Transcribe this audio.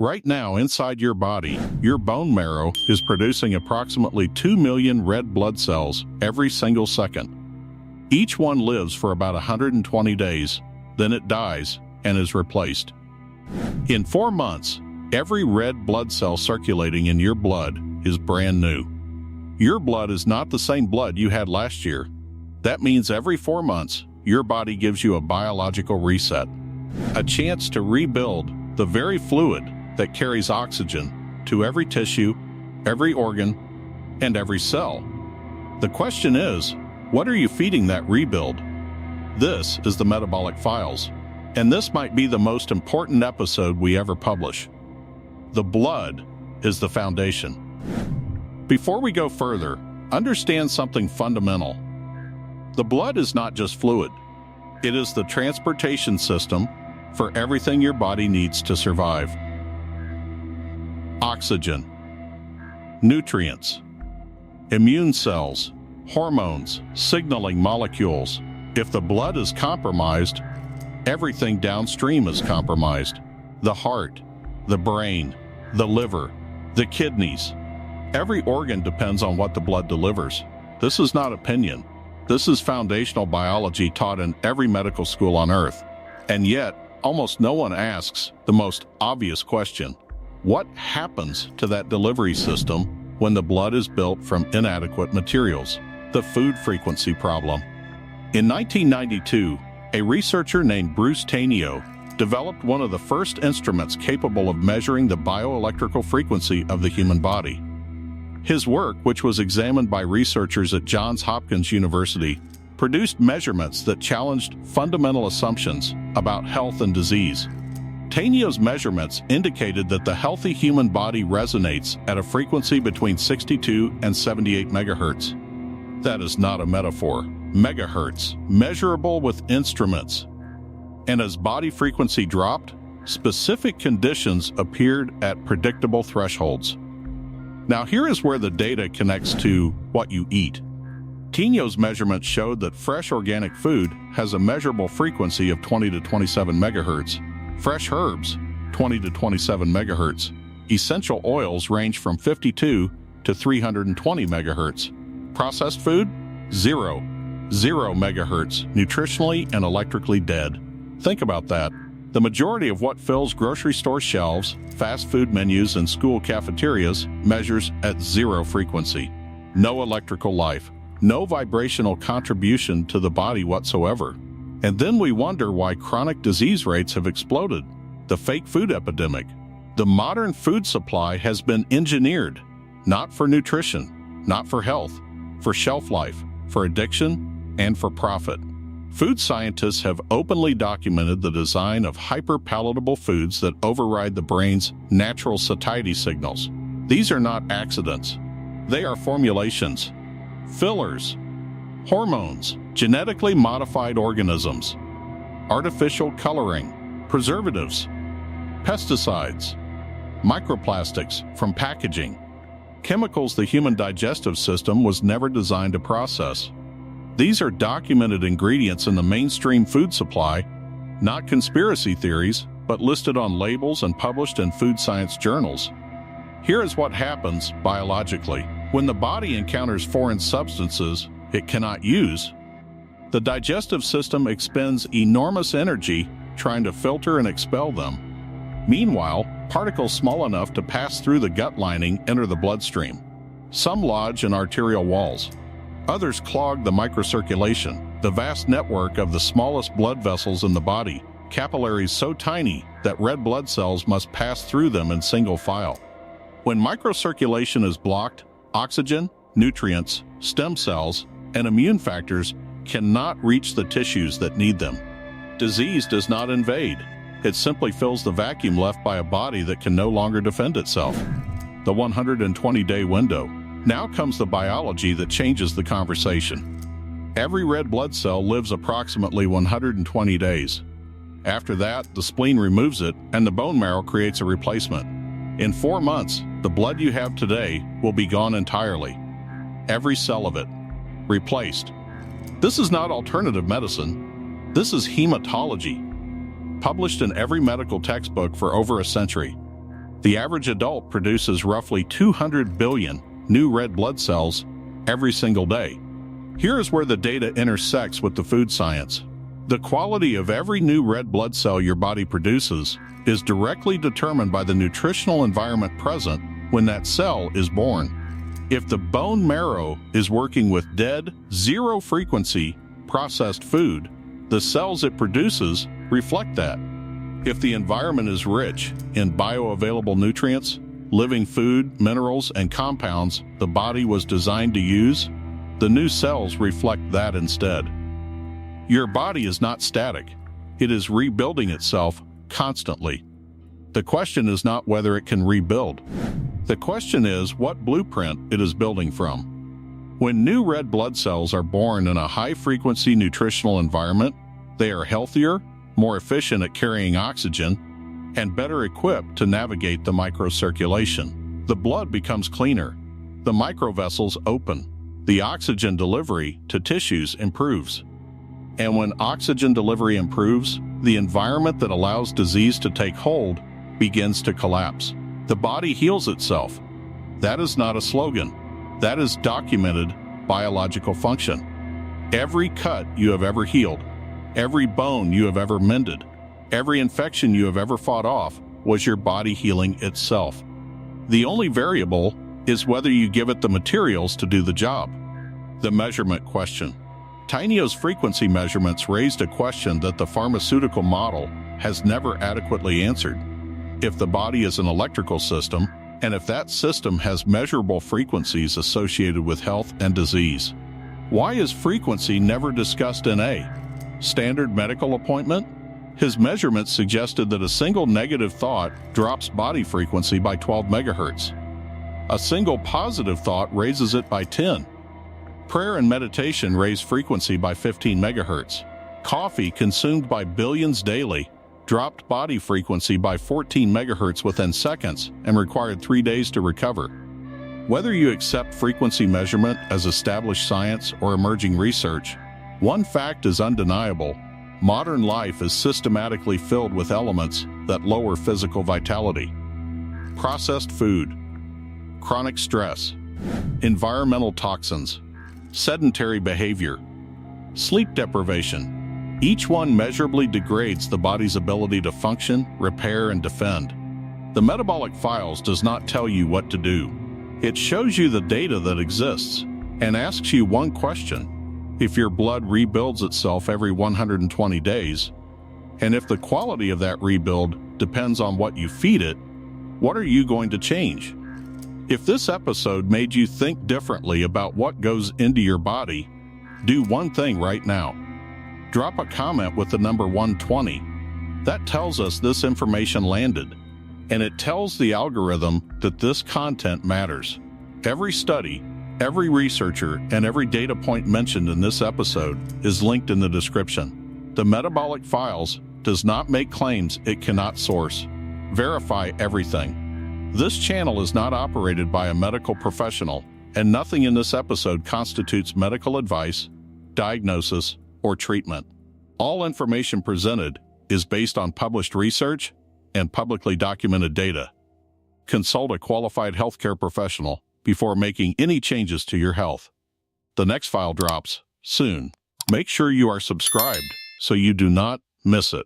Right now, inside your body, your bone marrow is producing approximately 2 million red blood cells every single second. Each one lives for about 120 days, then it dies and is replaced. In 4 months, every red blood cell circulating in your blood is brand new. Your blood is not the same blood you had last year. That means every 4 months, your body gives you a biological reset, a chance to rebuild the very fluid that carries oxygen to every tissue, every organ, and every cell. The question is, what are you feeding that rebuild? This is the Metabolic Files, and this might be the most important episode we ever publish. The blood is the foundation. Before we go further, understand something fundamental. The blood is not just fluid. It is the transportation system for everything your body needs to survive. Oxygen, nutrients, immune cells, hormones, signaling molecules. If the blood is compromised, everything downstream is compromised. The heart, the brain, the liver, the kidneys. Every organ depends on what the blood delivers. This is not opinion. This is foundational biology taught in every medical school on Earth. And yet, almost no one asks the most obvious question. What happens to that delivery system when the blood is built from inadequate materials? The food frequency problem. In 1992, a researcher named Bruce Tainio developed one of the first instruments capable of measuring the bioelectrical frequency of the human body. His work, which was examined by researchers at Johns Hopkins University, produced measurements that challenged fundamental assumptions about health and disease. Tainio's measurements indicated that the healthy human body resonates at a frequency between 62 and 78 megahertz. That is not a metaphor. Megahertz, measurable with instruments. And as body frequency dropped, specific conditions appeared at predictable thresholds. Now here is where the data connects to what you eat. Tainio's measurements showed that fresh organic food has a measurable frequency of 20 to 27 megahertz. Fresh herbs, 20 to 27 megahertz. Essential oils range from 52 to 320 megahertz. Processed food, 0 megahertz, nutritionally and electrically dead. Think about that. The majority of what fills grocery store shelves, fast food menus, and school cafeterias measures at 0 frequency. No electrical life, no vibrational contribution to the body whatsoever. And then we wonder why chronic disease rates have exploded. The fake food epidemic. The modern food supply has been engineered, not for nutrition, not for health, for shelf life, for addiction, and for profit. Food scientists have openly documented the design of hyper-palatable foods that override the brain's natural satiety signals. These are not accidents. They are formulations, fillers, hormones, genetically modified organisms, artificial coloring, preservatives, pesticides, microplastics from packaging, chemicals the human digestive system was never designed to process. These are documented ingredients in the mainstream food supply, not conspiracy theories, but listed on labels and published in food science journals. Here is what happens biologically. When the body encounters foreign substances it cannot use, the digestive system expends enormous energy trying to filter and expel them. Meanwhile, particles small enough to pass through the gut lining enter the bloodstream. Some lodge in arterial walls. Others clog the microcirculation, the vast network of the smallest blood vessels in the body, capillaries so tiny that red blood cells must pass through them in single file. When microcirculation is blocked, oxygen, nutrients, stem cells, and immune factors cannot reach the tissues that need them. Disease does not invade. It simply fills the vacuum left by a body that can no longer defend itself. The 120-day window. Now comes the biology that changes the conversation. Every red blood cell lives approximately 120 days. After that, the spleen removes it and the bone marrow creates a replacement. In 4 months, the blood you have today will be gone entirely. Every cell of it. Replaced. This is not alternative medicine. This is hematology. Published in every medical textbook for over a century. The average adult produces roughly 200 billion new red blood cells every single day. Here is where the data intersects with the food science. The quality of every new red blood cell your body produces is directly determined by the nutritional environment present when that cell is born. If the bone marrow is working with dead, zero-frequency, processed food, the cells it produces reflect that. If the environment is rich in bioavailable nutrients, living food, minerals, and compounds the body was designed to use, the new cells reflect that instead. Your body is not static. It is rebuilding itself constantly. The question is not whether it can rebuild. The question is what blueprint it is building from. When new red blood cells are born in a high-frequency nutritional environment, they are healthier, more efficient at carrying oxygen, and better equipped to navigate the microcirculation. The blood becomes cleaner, the microvessels open, the oxygen delivery to tissues improves. And when oxygen delivery improves, the environment that allows disease to take hold begins to collapse. The body heals itself. That is not a slogan. That is documented biological function. Every cut you have ever healed, every bone you have ever mended, every infection you have ever fought off was your body healing itself. The only variable is whether you give it the materials to do the job. The measurement question. Tainio's frequency measurements raised a question that the pharmaceutical model has never adequately answered. If the body is an electrical system, and if that system has measurable frequencies associated with health and disease, why is frequency never discussed in a standard medical appointment? His measurements suggested that a single negative thought drops body frequency by 12 megahertz. A single positive thought raises it by 10. Prayer and meditation raise frequency by 15 megahertz. Coffee consumed by billions daily dropped body frequency by 14 megahertz within seconds and required 3 days to recover. Whether you accept frequency measurement as established science or emerging research, one fact is undeniable. Modern life is systematically filled with elements that lower physical vitality. Processed food, chronic stress, environmental toxins, sedentary behavior, sleep deprivation. Each one measurably degrades the body's ability to function, repair, and defend. The Metabolic Files does not tell you what to do. It shows you the data that exists and asks you one question. If your blood rebuilds itself every 120 days, and if the quality of that rebuild depends on what you feed it, what are you going to change? If this episode made you think differently about what goes into your body, do one thing right now. Drop a comment with the number 120. That tells us this information landed, and it tells the algorithm that this content matters. Every study, every researcher, and every data point mentioned in this episode is linked in the description. The Metabolic Files does not make claims it cannot source. Verify everything. This channel is not operated by a medical professional, and nothing in this episode constitutes medical advice, diagnosis, or treatment. All information presented is based on published research and publicly documented data. Consult a qualified healthcare professional before making any changes to your health. The next file drops soon. Make sure you are subscribed so you do not miss it.